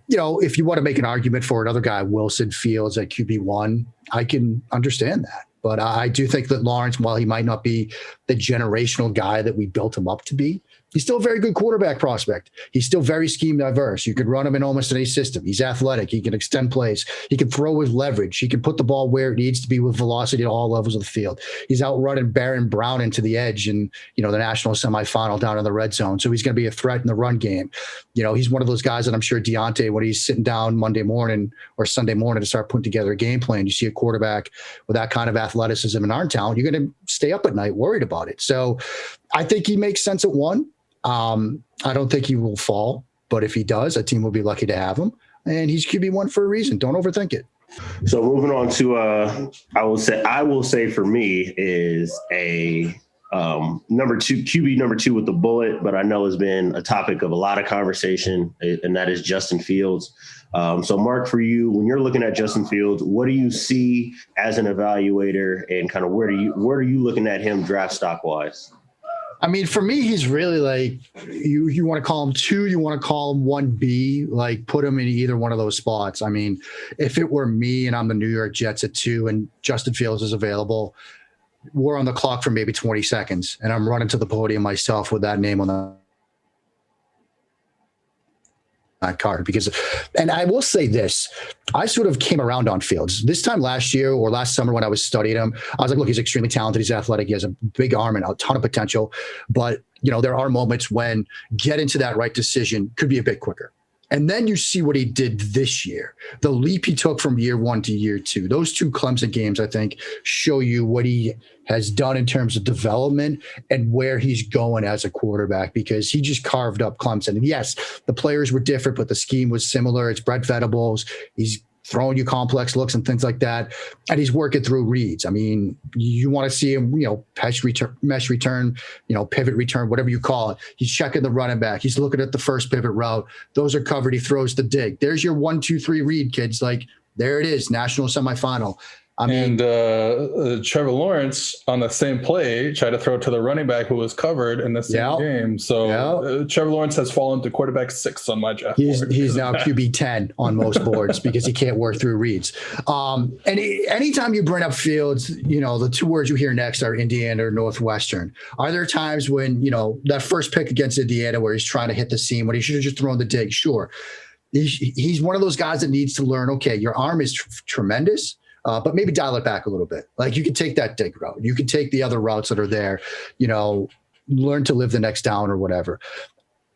if you want to make an argument for another guy, Wilson Fields at QB1, I can understand that. But I do think that Lawrence, while he might not be the generational guy that we built him up to be, he's still a very good quarterback prospect. He's still very scheme diverse. You could run him in almost any system. He's athletic. He can extend plays. He can throw with leverage. He can put the ball where it needs to be with velocity at all levels of the field. He's outrunning Baron Brown into the edge in, the national semifinal down in the red zone. So he's going to be a threat in the run game. He's one of those guys that I'm sure Diante, when he's sitting down Monday morning or Sunday morning to start putting together a game plan, you see a quarterback with that kind of athleticism and arm talent, you're going to stay up at night worried about it. So I think he makes sense at one. I don't think he will fall, but if he does, a team will be lucky to have him. And he's QB1 for a reason. Don't overthink it. So moving on to, I will say for me is a QB number two with the bullet, but I know has been a topic of a lot of conversation, and that is Justin Fields. So Mark, for you, when you're looking at Justin Fields, what do you see as an evaluator, and kind of where are you looking at him draft stock wise? I mean, for me, he's really like, you want to call him 2, you want to call him 1B, like put him in either one of those spots. I mean, if it were me and I'm the New York Jets at 2 and Justin Fields is available, we're on the clock for maybe 20 seconds and I'm running to the podium myself with that name on that card. And I will say this, I sort of came around on Fields this time last year or last summer when I was studying him. I was like, look, he's extremely talented. He's athletic. He has a big arm and a ton of potential. But, there are moments when getting to that right decision could be a bit quicker. And then you see what he did this year, the leap he took from year 1 to year 2. Those 2 Clemson games, I think, show you what he has done in terms of development and where he's going as a quarterback, because he just carved up Clemson. And yes, the players were different, but the scheme was similar. It's Brett Venables. He's throwing you complex looks and things like that. And he's working through reads. I mean, you want to see him, mesh return, pivot return, whatever you call it. He's checking the running back. He's looking at the first pivot route. Those are covered. He throws the dig. There's your 1, 2, 3 read, kids. Like, there it is, national semifinal. And Trevor Lawrence on the same play tried to throw it to the running back who was covered in the same game. So Trevor Lawrence has fallen to quarterback 6 on my draft board. He's now QB 10 on most boards because he can't work through reads. And anytime you bring up Fields, the 2 words you hear next are Indiana or Northwestern. Are there times when, that first pick against Indiana where he's trying to hit the seam when he should have just thrown the dig? Sure. He's one of those guys that needs to learn, okay, your arm is tremendous. But maybe dial it back a little bit. Like you can take that dig route. You can take the other routes that are there, learn to live the next down or whatever.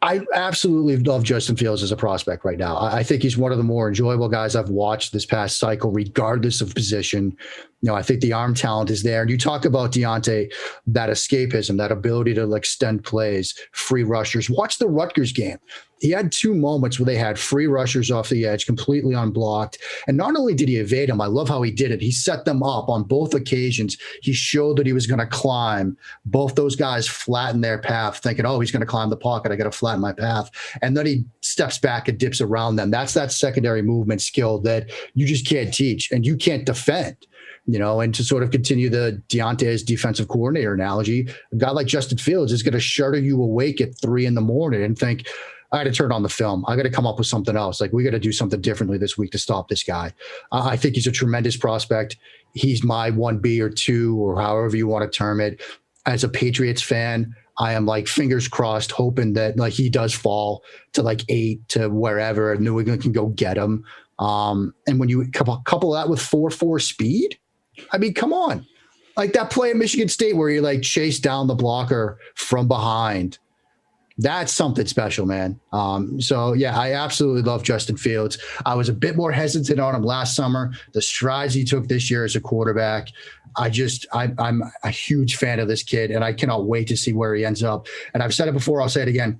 I absolutely love Justin Fields as a prospect right now. I think he's one of the more enjoyable guys I've watched this past cycle, regardless of position. I think the arm talent is there. And you talk about Diante, that escapism, that ability to extend plays, free rushers. Watch the Rutgers game. He had 2 moments where they had free rushers off the edge, completely unblocked. And not only did he evade them, I love how he did it. He set them up on both occasions. He showed that he was going to climb. Both those guys flattened their path, thinking, oh, he's going to climb the pocket. I got to flatten my path. And then he steps back and dips around them. That's that secondary movement skill that you just can't teach and you can't defend. And to sort of continue the Diante's defensive coordinator analogy, a guy like Justin Fields is going to shudder you awake at 3 a.m. and think, I got to turn on the film. I got to come up with something else. We got to do something differently this week to stop this guy. I think he's a tremendous prospect. He's my 1B or 2 or however you want to term it. As a Patriots fan, I am fingers crossed, hoping that he does fall to 8 to wherever and New England can go get him. And when you couple that with 4.4 speed, I mean, come on. That play at Michigan State where you chase down the blocker from behind. That's something special, man. So yeah, I absolutely love Justin Fields. I was a bit more hesitant on him last summer. The strides he took this year as a quarterback, I'm a huge fan of this kid, and I cannot wait to see where he ends up. And I've said it before, I'll say it again.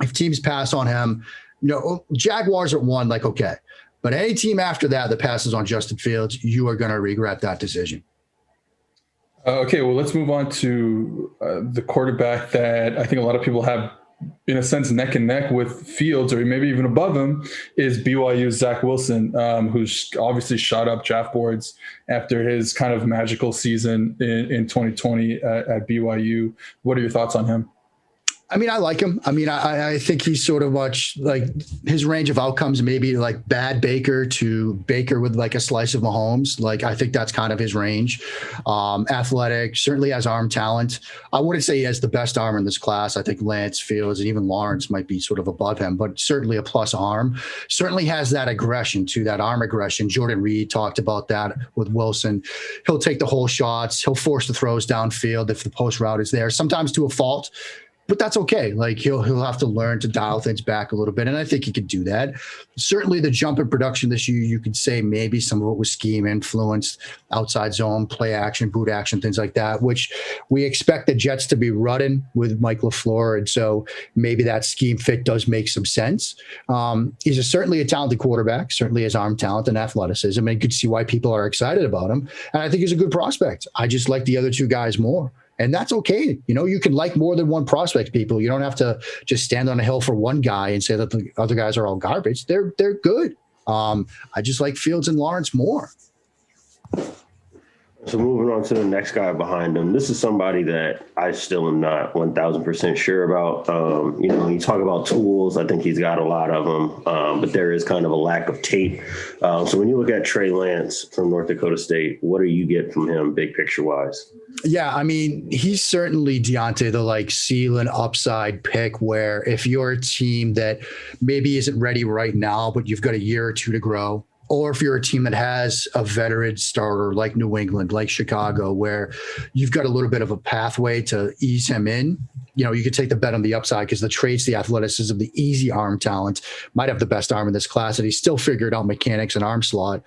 If teams pass on him, Jaguars at 1, okay. But any team after that passes on Justin Fields, you are going to regret that decision. Okay, well, let's move on to the quarterback that I think a lot of people have, in a sense, neck and neck with Fields, or maybe even above him, is BYU's Zach Wilson, who's obviously shot up draft boards after his kind of magical season in 2020 at BYU. What are your thoughts on him? I mean, I like him. I mean, I think he's sort of much his range of outcomes, maybe bad Baker to Baker with a slice of Mahomes. I think that's kind of his range. Athletic, certainly has arm talent. I wouldn't say he has the best arm in this class. I think Lance, Fields, and even Lawrence might be sort of above him, but certainly a plus arm. Certainly has that aggression too, that arm aggression. Jordan Reed talked about that with Wilson. He'll take the whole shots. He'll force the throws downfield if the post route is there, sometimes to a fault. But that's okay. He'll have to learn to dial things back a little bit, and I think he could do that. Certainly, the jump in production this year, you could say maybe some of it was scheme influenced, outside zone, play action, boot action, things like that, which we expect the Jets to be running with Mike LaFleur, and so maybe that scheme fit does make some sense. He's certainly a talented quarterback, certainly has arm talent and athleticism, and you could see why people are excited about him. And I think he's a good prospect. I just like the other 2 guys more. And that's okay. You can like more than one prospect, people. You don't have to just stand on a hill for one guy and say that the other guys are all garbage. They're good. I just like Fields and Lawrence more. So moving on to the next guy behind him, this is somebody that I still am not 1,000% sure about. When you talk about tools, I think he's got a lot of them, but there is kind of a lack of tape. So when you look at Trey Lance from North Dakota State, what do you get from him big picture wise? Yeah, I mean, he's certainly Diante, the ceiling upside pick, where if you're a team that maybe isn't ready right now, but you've got a year or 2 to grow, or if you're a team that has a veteran starter like New England, like Chicago, where you've got a little bit of a pathway to ease him in, you could take the bet on the upside because the traits, the athleticism, the easy arm talent, might have the best arm in this class, and he's still figured out mechanics and arm slot.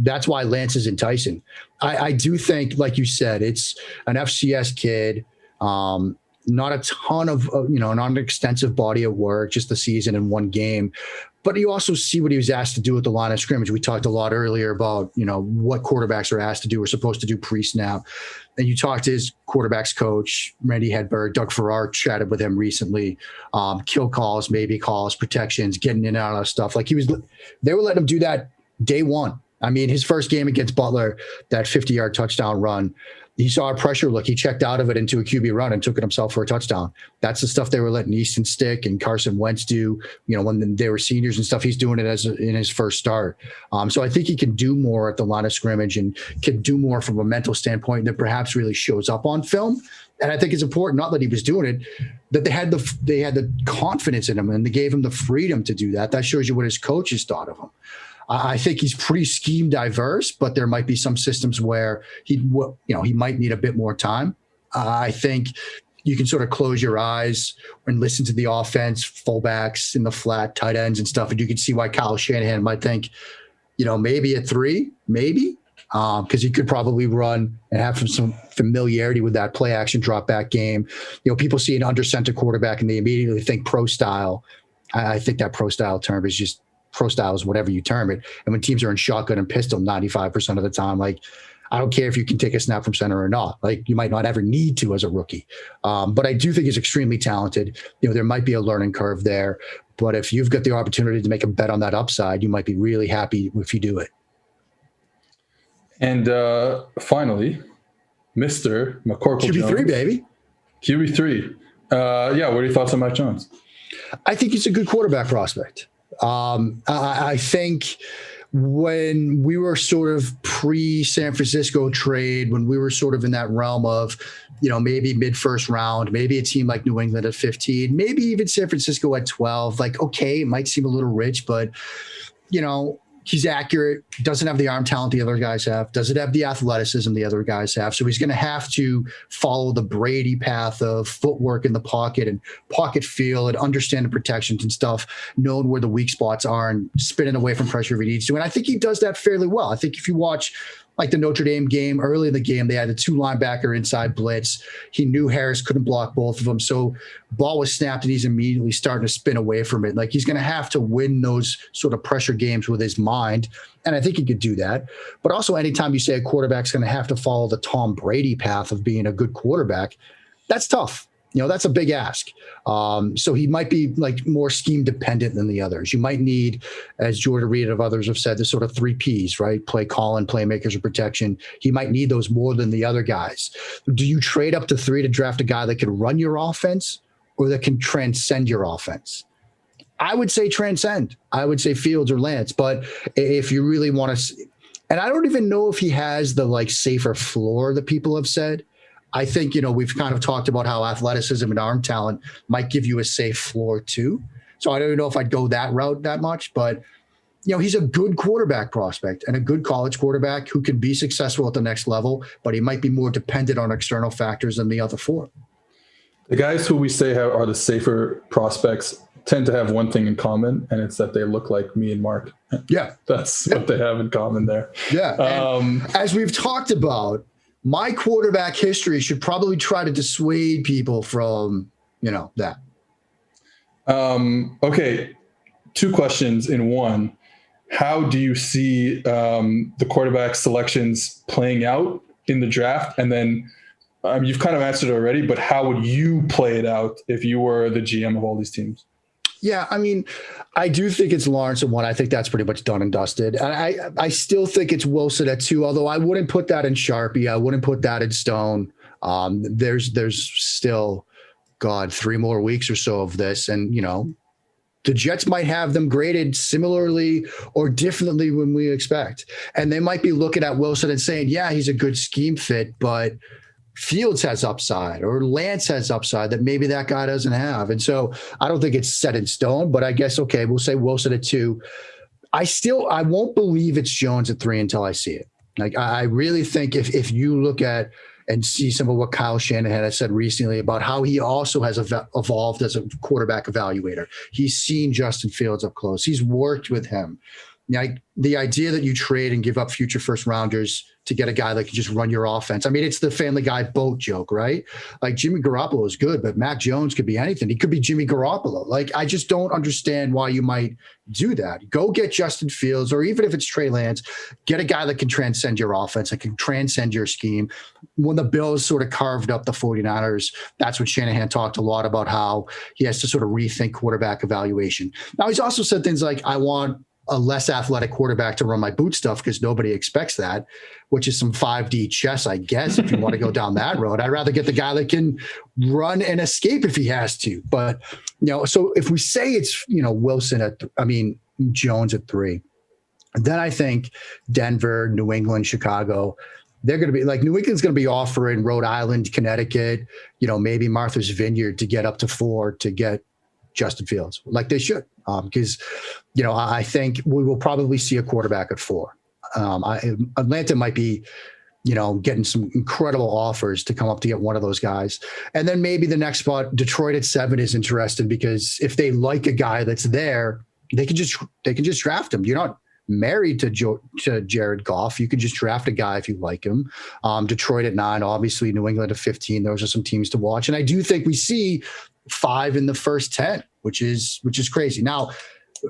That's why Lance is enticing. I do think, like you said, it's an FCS kid, not a ton of, not an extensive body of work, just the season in one game. But you also see what he was asked to do at the line of scrimmage. We talked a lot earlier about, what quarterbacks are asked to do or supposed to do pre-snap. And you talked to his quarterback's coach, Randy Hedberg. Doug Farrar chatted with him recently. Kill calls, maybe calls, protections, getting in and out of stuff. They were letting him do that day one. I mean, his first game against Butler, that 50-yard touchdown run, he saw a pressure look. He checked out of it into a QB run and took it himself for a touchdown. That's the stuff they were letting Easton Stick and Carson Wentz do, when they were seniors and stuff. He's doing it in his first start. So I think he can do more at the line of scrimmage and can do more from a mental standpoint that perhaps really shows up on film. And I think it's important, not that he was doing it, that they had the confidence in him and they gave him the freedom to do that. That shows you what his coaches thought of him. I think he's pretty scheme diverse, but there might be some systems where he might need a bit more time. I think you can sort of close your eyes and listen to the offense, fullbacks in the flat, tight ends and stuff, and you can see why Kyle Shanahan might think, maybe at 3, maybe. because he could probably run and have some familiarity with that play action drop back game. People see an under center quarterback and they immediately think pro style. I think that pro style term is just pro style is whatever you term it. And when teams are in shotgun and pistol 95% of the time, like, I don't care if you can take a snap from center or not. Like, you might not ever need to as a rookie. But I do think he's extremely talented. There might be a learning curve there. But if you've got the opportunity to make a bet on that upside, you might be really happy if you do it. And finally, Mr. McCorkle QB3, Jones. baby. QB3. What are your thoughts on Mac Jones? I think he's a good quarterback prospect. I think when we were sort of pre-San Francisco trade, when we were sort of in that realm of, maybe mid-first round, maybe a team like New England at 15, maybe even San Francisco at 12, like, okay, it might seem a little rich, but, he's accurate, doesn't have the arm talent the other guys have, doesn't have the athleticism the other guys have. So he's going to have to follow the Brady path of footwork in the pocket and pocket feel and understand the protections and stuff, knowing where the weak spots are and spinning away from pressure if he needs to. And I think he does that fairly well. I think if you watch like the Notre Dame game, early in the game, they had the 2 linebacker inside blitz. He knew Harris couldn't block both of them. So ball was snapped and he's immediately starting to spin away from it. Like, he's going to have to win those sort of pressure games with his mind. And I think he could do that. But also, anytime you say a quarterback's going to have to follow the Tom Brady path of being a good quarterback, that's tough. That's a big ask. So he might be like more scheme dependent than the others. You might need, as Jordan Reed and others have said, the sort of 3 Ps, right? Play calling, playmakers, and protection. He might need those more than the other guys. Do you trade up to 3 to draft a guy that can run your offense or that can transcend your offense? I would say transcend. I would say Fields or Lance. But if you really want to, and I don't even know if he has the like safer floor that people have said. I think, we've kind of talked about how athleticism and arm talent might give you a safe floor too. So I don't know if I'd go that route that much, but he's a good quarterback prospect and a good college quarterback who can be successful at the next level, but he might be more dependent on external factors than the other 4. The guys who we say are the safer prospects tend to have one thing in common, and it's that they look like me and Mark. Yeah. That's what they have in common there. Yeah. As we've talked about, my quarterback history should probably try to dissuade people from, that. Okay. 2 questions in one. How do you see the quarterback selections playing out in the draft? And then you've kind of answered it already, but how would you play it out if you were the GM of all these teams? Yeah, I mean, I do think it's Lawrence at 1. I think that's pretty much done and dusted. And I still think it's Wilson at 2, although I wouldn't put that in Sharpie. I wouldn't put that in stone. There's still, 3 more weeks or so of this. And, the Jets might have them graded similarly or differently when we expect. And they might be looking at Wilson and saying, yeah, he's a good scheme fit, but Fields has upside or Lance has upside that maybe that guy doesn't have. And so I don't think it's set in stone, but I guess, okay, we'll say Wilson at 2. I won't believe it's Jones at 3 until I see it. Like, I really think if you look at and see some of what Kyle Shanahan has said recently about how he also has evolved as a quarterback evaluator. He's seen Justin Fields up close. He's worked with him. The idea that you trade and give up future first rounders to get a guy that can just run your offense. I mean, it's the Family Guy boat joke, right? Like, Jimmy Garoppolo is good, but Mac Jones could be anything. He could be Jimmy Garoppolo. Like, I just don't understand why you might do that. Go get Justin Fields, or even if it's Trey Lance, get a guy that can transcend your offense, that can transcend your scheme. When the Bills sort of carved up the 49ers, that's when Shanahan talked a lot about how he has to sort of rethink quarterback evaluation. Now, he's also said things like, I want a less athletic quarterback to run my boot stuff because nobody expects that, which is some 5D chess, I guess, if you want to go down that road. I'd rather get the guy that can run and escape if he has to. But, so if we say it's, Wilson Jones at 3, then I think Denver, New England, Chicago, they're going to be like, New England's going to be offering Rhode Island, Connecticut, maybe Martha's Vineyard to get up to 4 to get Justin Fields, like they should, because, I think we will probably see a quarterback at 4. Atlanta might be, getting some incredible offers to come up to get one of those guys. And then maybe the next spot, Detroit at 7 is interesting because if they like a guy that's there, they can just draft him. married to Jared Goff. You can just draft a guy if you like him. Detroit at 9, obviously New England at 15. Those are some teams to watch. And I do think we see 5 in the first 10, which is crazy. Now,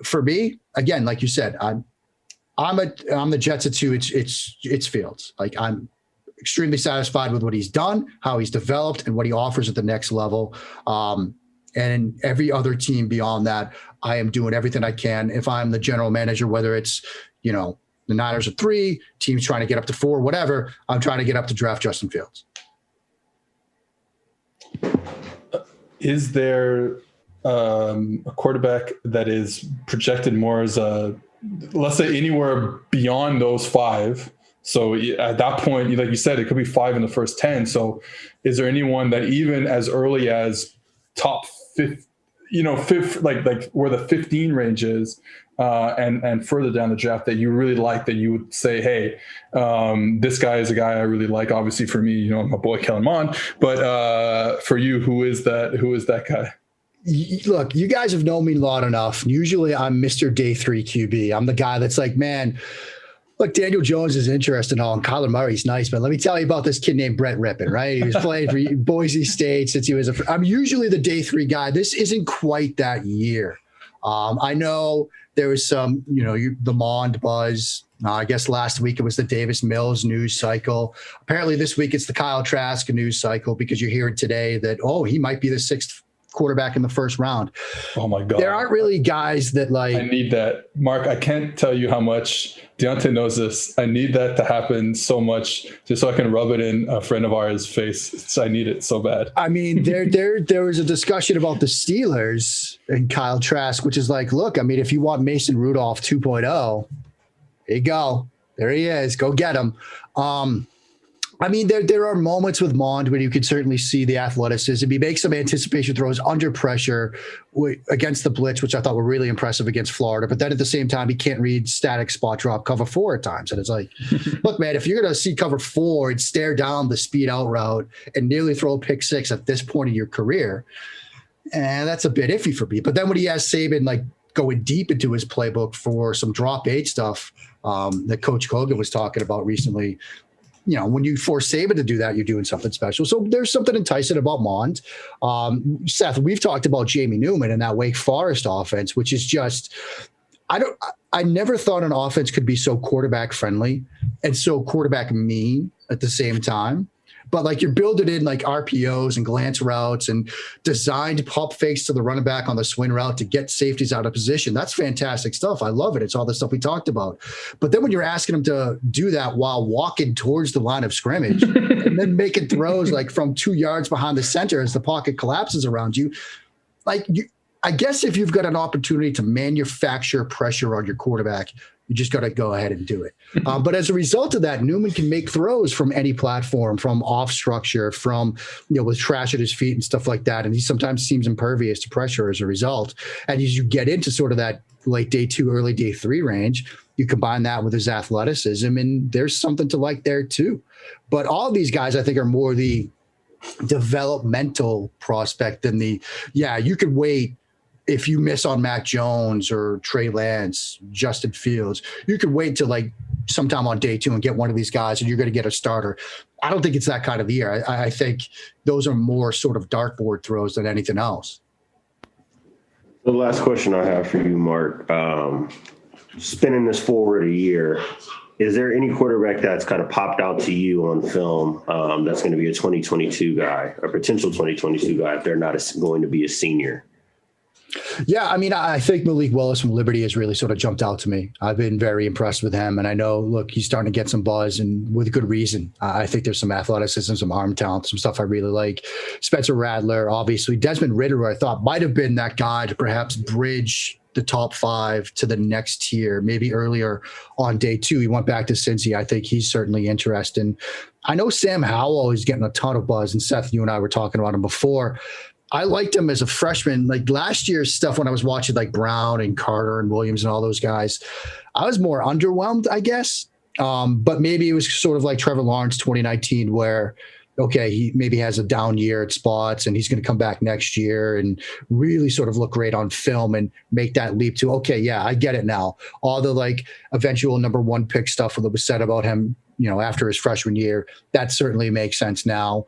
for me, again, like you said, I'm the Jets at 2. It's Fields. Like, I'm extremely satisfied with what he's done, how he's developed, and what he offers at the next level. And every other team beyond that, I am doing everything I can. If I'm the general manager, whether it's, the Niners are 3, teams trying to get up to 4, whatever, I'm trying to get up to draft Justin Fields. Is there a quarterback that is projected more as let's say anywhere beyond those 5? So at that point, like you said, it could be 5 in the first 10. So is there anyone that even as early as top 5, like where the 15 range is, and further down the draft that you really like, that you would say, hey, this guy is a guy I really like. Obviously for me, my boy Kellen Mond, but for you, who is that guy? Look, you guys have known me long enough. Usually I'm Mr. Day 3 QB. I'm the guy that's like, man, look, Daniel Jones is interesting and Kyler Murray's nice, but let me tell you about this kid named Brett Rippon, right? He was playing for Boise State since he was I'm usually the Day 3 guy. This isn't quite that year. I know there was some, the Mond buzz. I guess last week it was the Davis Mills news cycle. Apparently this week it's the Kyle Trask news cycle, because you're hearing today that, he might be the 6th quarterback in the first round. Oh my God. There aren't really guys that I need that. Mark, I can't tell you how much Diante knows this. I need that to happen so much, just so I can rub it in a friend of ours' face. I need it so bad. I mean, there was a discussion about the Steelers and Kyle Trask, which is like, look, I mean, if you want Mason Rudolph 2.0, there you go. There he is. Go get him. I mean, there are moments with Mond where you could certainly see the athleticism. He makes some anticipation throws under pressure against the blitz, which I thought were really impressive against Florida. But then at the same time, he can't read static spot drop cover 4 at times. And it's like, look, man, if you're going to see cover 4 and stare down the speed out route and nearly throw a pick 6 at this point in your career, that's a bit iffy for me. But then when he has Saban going deep into his playbook for some drop 8 stuff that Coach Kogan was talking about recently, when you force Saban to do that, you're doing something special. So there's something enticing about Mond. Seth, we've talked about Jamie Newman and that Wake Forest offense, which is just, I never thought an offense could be so quarterback friendly and so quarterback mean at the same time. But you're building in RPOs and glance routes and designed pop fakes to the running back on the swing route to get safeties out of position. That's fantastic stuff. I love it. It's all the stuff we talked about. But then when you're asking them to do that while walking towards the line of scrimmage and then making throws from 2 yards behind the center as the pocket collapses around you, I guess if you've got an opportunity to manufacture pressure on your quarterback, you just got to go ahead and do it. But as a result of that, Newman can make throws from any platform, from off structure, from, with trash at his feet and stuff like that. And he sometimes seems impervious to pressure as a result. And as you get into sort of that late day 2, early day 3 range, you combine that with his athleticism, and there's something to like there too. But all of these guys, I think, are more the developmental prospect than you could wait. If you miss on Mac Jones or Trey Lance, Justin Fields, you could wait till sometime on day 2 and get one of these guys and you're going to get a starter. I don't think it's that kind of year. I think those are more sort of dartboard throws than anything else. The last question I have for you, Mark, spinning this forward a year, is there any quarterback that's kind of popped out to you on film that's going to be a 2022 guy, a potential 2022 guy, if they're not going to be a senior? Yeah, I mean, I think Malik Willis from Liberty has really sort of jumped out to me. I've been very impressed with him. And I know, look, he's starting to get some buzz, and with good reason. I think there's some athleticism, some arm talent, some stuff I really like. Spencer Rattler, obviously. Desmond Ridder, who I thought might have been that guy to perhaps bridge the top 5 to the next tier, maybe earlier on day 2. He went back to Cincy. I think he's certainly interesting. I know Sam Howell is getting a ton of buzz, and Seth, you and I were talking about him before. I liked him as a freshman. Last year's stuff when I was watching Brown and Carter and Williams and all those guys, I was more underwhelmed, I guess. But maybe it was sort of like Trevor Lawrence 2019, where okay, he maybe has a down year at spots and he's going to come back next year and really sort of look great on film and make that leap to, okay, yeah, I get it now. All the like eventual number one pick stuff that was said about him, after his freshman year, that certainly makes sense now.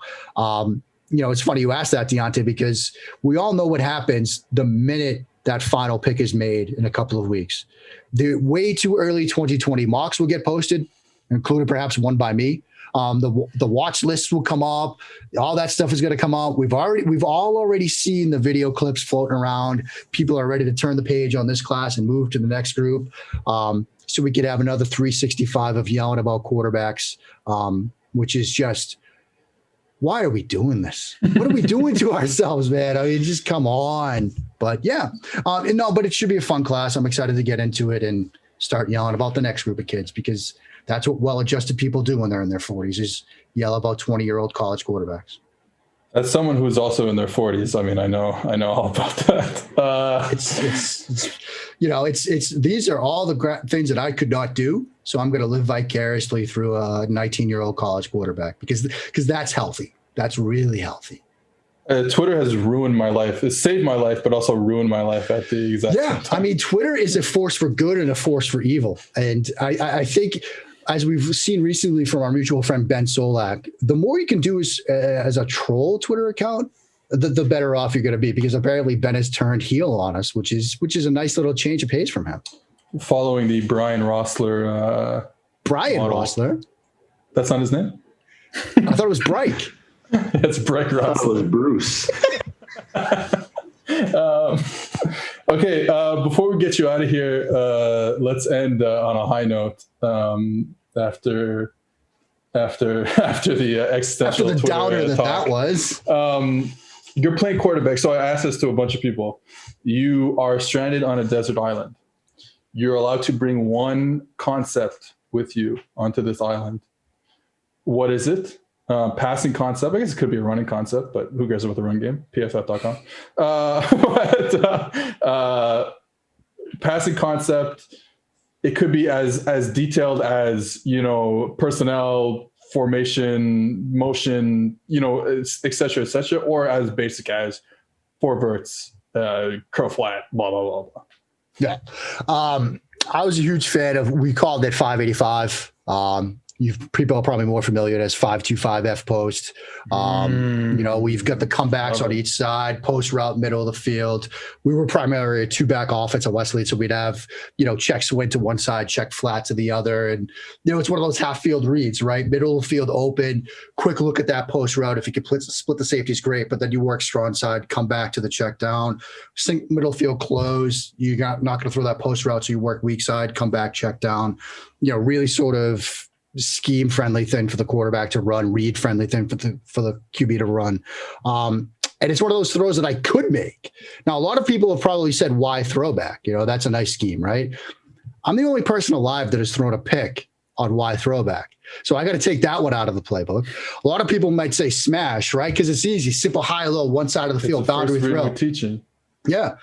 It's funny you asked that, Diante, because we all know what happens the minute that final pick is made in a couple of weeks. The way too early 2020 mocks will get posted, including perhaps one by me. The watch lists will come up. All that stuff is going to come up. We've all already seen the video clips floating around. People are ready to turn the page on this class and move to the next group. So we could have another 365 of yelling about quarterbacks, which is just, why are we doing this? What are we doing to ourselves, man? I mean, just come on. But yeah, but it should be a fun class. I'm excited to get into it and start yelling about the next group of kids, because that's what well-adjusted people do when they're in their 40s, is yell about 20-year-old college quarterbacks. As someone who's also in their 40s, I mean, I know all about that. These are all the things that I could not do. So I'm going to live vicariously through a 19-year-old college quarterback because that's healthy. That's really healthy. Twitter has ruined my life. It saved my life, but also ruined my life at the exact same time. I mean, Twitter is a force for good and a force for evil. And I think, as we've seen recently from our mutual friend Ben Solak, the more you can do as a troll Twitter account, the better off you're going to be, because apparently Ben has turned heel on us, which is a nice little change of pace from him. Following the Brian Rossler. Rossler? That's not his name? I thought it was Brike. It's Brike Rossler. It was Bruce. Okay, before we get you out of here, let's end on a high note. After the existential Twitter downer talk. that was. You're playing quarterback. So I asked this to a bunch of people. You are stranded on a desert island. You're allowed to bring one concept with you onto this island. What is it? Passing concept. I guess it could be a running concept, but who cares about the run game? PFF.com. Passing concept. It could be as detailed as, personnel, formation, motion, et cetera, or as basic as 4 verts, curl flat, blah, blah, blah, blah. Yeah. I was a huge fan of, we called it 585. People are probably more familiar as 525 F post. We've got the comebacks on each side, post route, middle of the field. We were primarily a 2-back offense at Wesleyan, so we'd have, check swing to one side, check flat to the other. And, it's one of those half field reads, right? Middle of the field open, quick look at that post route. If you could split the safety is great, but then you work strong side, come back to the check down, sink middle field close. You're not going to throw that post route, so you work weak side, come back, check down. Really sort of scheme friendly thing for the quarterback to run, read friendly thing for the QB to run. And it's one of those throws that I could make. Now, a lot of people have probably said, why throwback? That's a nice scheme, right? I'm the only person alive that has thrown a pick on why throwback. So I got to take that one out of the playbook. A lot of people might say smash, right? Because it's easy, simple, high, low, one side of the field, boundary throw. Teaching. Yeah.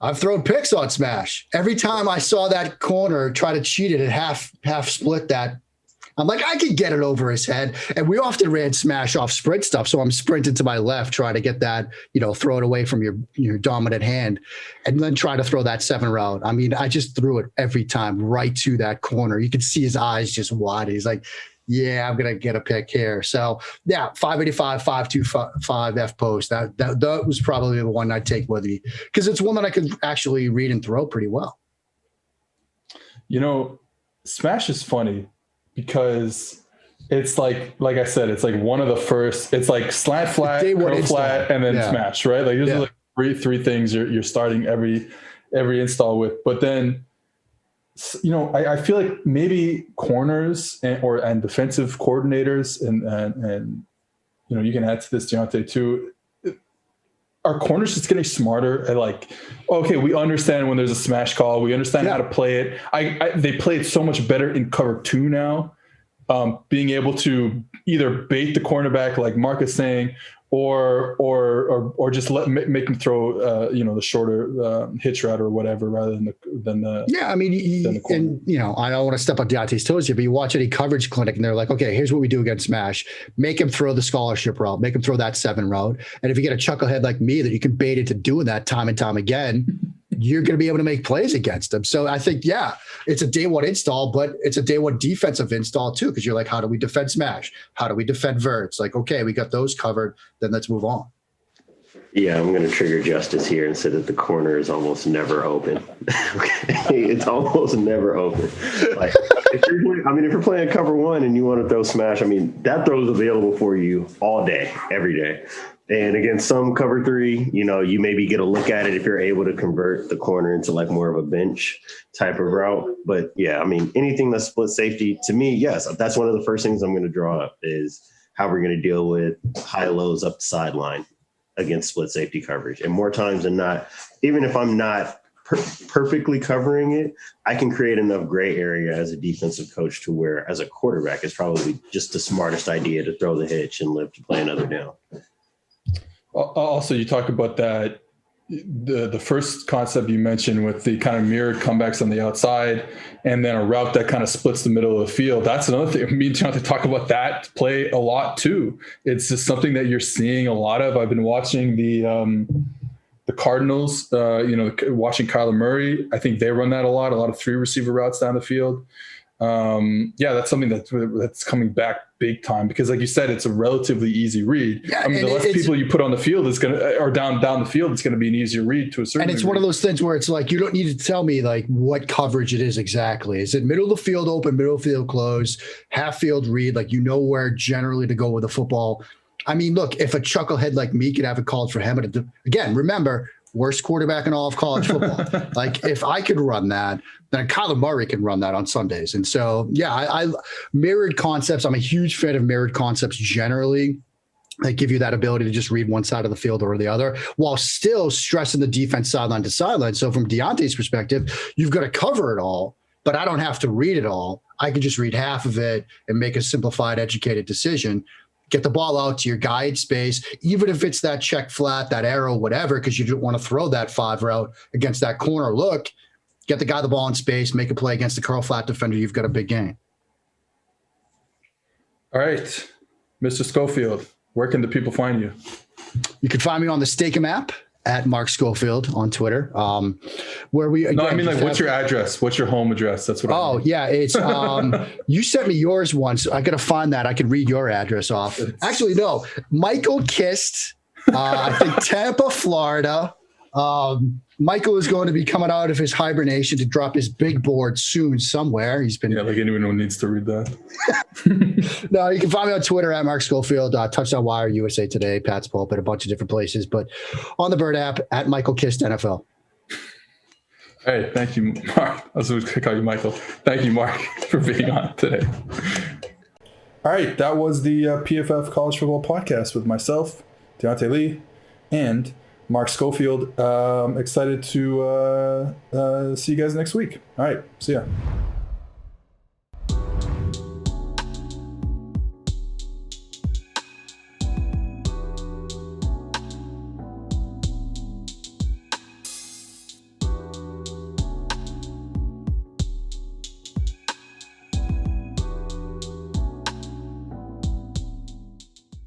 I've thrown picks on smash. Every time I saw that corner try to cheat it and half split that, I'm like, I can get it over his head. And we often ran smash off sprint stuff. So I'm sprinting to my left, trying to get that, throw it away from your dominant hand, and then try to throw that 7 route. I mean, I just threw it every time right to that corner. You could see his eyes just wide. He's like, yeah, I'm going to get a pick here. So yeah, 585, 525 F post. That was probably the one I'd take with me, because it's one that I could actually read and throw pretty well. Smash is funny, because it's like I said, it's like one of the first. It's like slant flat, curl flat, and then smash, right? Like these are like three things you're starting every install with. But then, I feel like maybe corners and defensive coordinators and you can add to this, Diante, too. Our corners just getting smarter at like, okay, we understand when there's a smash call. We understand how to play it. They play it so much better in cover 2 now. Being able to either bait the cornerback, like Mark is saying, or or just make him throw the shorter hitch route or whatever rather than the yeah. I mean, I don't want to step on Diante's toes here, but you watch any coverage clinic and they're like, okay, here's what we do against smash. Make him throw the scholarship route, make him throw that 7 route, and if you get a chucklehead like me that you can bait into doing that time and time again, you're going to be able to make plays against them. So I think, yeah, it's a day one install, but it's a day one defensive install too, because you're like, how do we defend smash? How do we defend verts? Like, okay, we got those covered. Then let's move on. Yeah, I'm going to trigger justice here and say that the corner is almost never open. Okay, it's almost never open. Like, if you're playing cover one and you want to throw smash, I mean, that throw is available for you all day, every day. And against some cover three, you maybe get a look at it if you're able to convert the corner into like more of a bench type of route. But yeah, I mean, anything that's split safety, to me, yes, that's one of the first things I'm going to draw up is how we're going to deal with high lows up the sideline against split safety coverage. And more times than not, even if I'm not perfectly covering it, I can create enough gray area as a defensive coach to where as a quarterback, it's probably just the smartest idea to throw the hitch and live to play another down. Also, you talk about that, the first concept you mentioned with the kind of mirrored comebacks on the outside and then a route that kind of splits the middle of the field. That's another thing. Me and Diante talk about that play a lot too. It's just something that you're seeing a lot of. I've been watching the Cardinals, watching Kyler Murray. I think they run that a lot of 3 receiver routes down the field. That's something that's coming back big time because, like you said, it's a relatively easy read. Yeah, I mean, the less people you put on the field is down the field, it's going to be an easier read to a certain. And it's degree. One of those things where it's like you don't need to tell me like what coverage it is exactly. Is it middle of the field open, middle of the field closed, half field read? Like where generally to go with the football. I mean, look, if a chucklehead like me could have it called for him, again, remember. Worst quarterback in all of college football. Like if I could run that, then Kyler Murray can run that on Sundays. And so, yeah, I mirrored concepts. I'm a huge fan of mirrored concepts generally. They give you that ability to just read one side of the field or the other while still stressing the defense sideline to sideline. So from Diante's perspective, you've got to cover it all, but I don't have to read it all. I can just read half of it and make a simplified, educated decision. Get the ball out to your guide space, even if it's that check flat, that arrow, whatever, because you don't want to throw that 5 route against that corner. Look, get the guy the ball in space, make a play against the curl flat defender. You've got a big game. All right, Mr. Schofield, where can the people find you? You can find me on the Steakum app at Mark Schofield on Twitter. Where we what's your address? What's your home address? That's what I mean. Yeah, it's you sent me yours once. I gotta find that. I can read your address off. Actually, no. Michael Kist, I think Tampa, Florida. Michael is going to be coming out of his hibernation to drop his big board soon somewhere. He's been like anyone who needs to read that. No, you can find me on Twitter at Mark Schofield, Touchdown Wire, USA Today, Pat's Pulpit, a bunch of different places, but on the Bird app at Michael Kist NFL. Hey, thank you, Mark. I was going to call you Michael. Thank you, Mark, for being on today. All right, that was the PFF College Football Podcast with myself, Diante Lee, and Mark Schofield. Excited to see you guys next week. All right. See ya.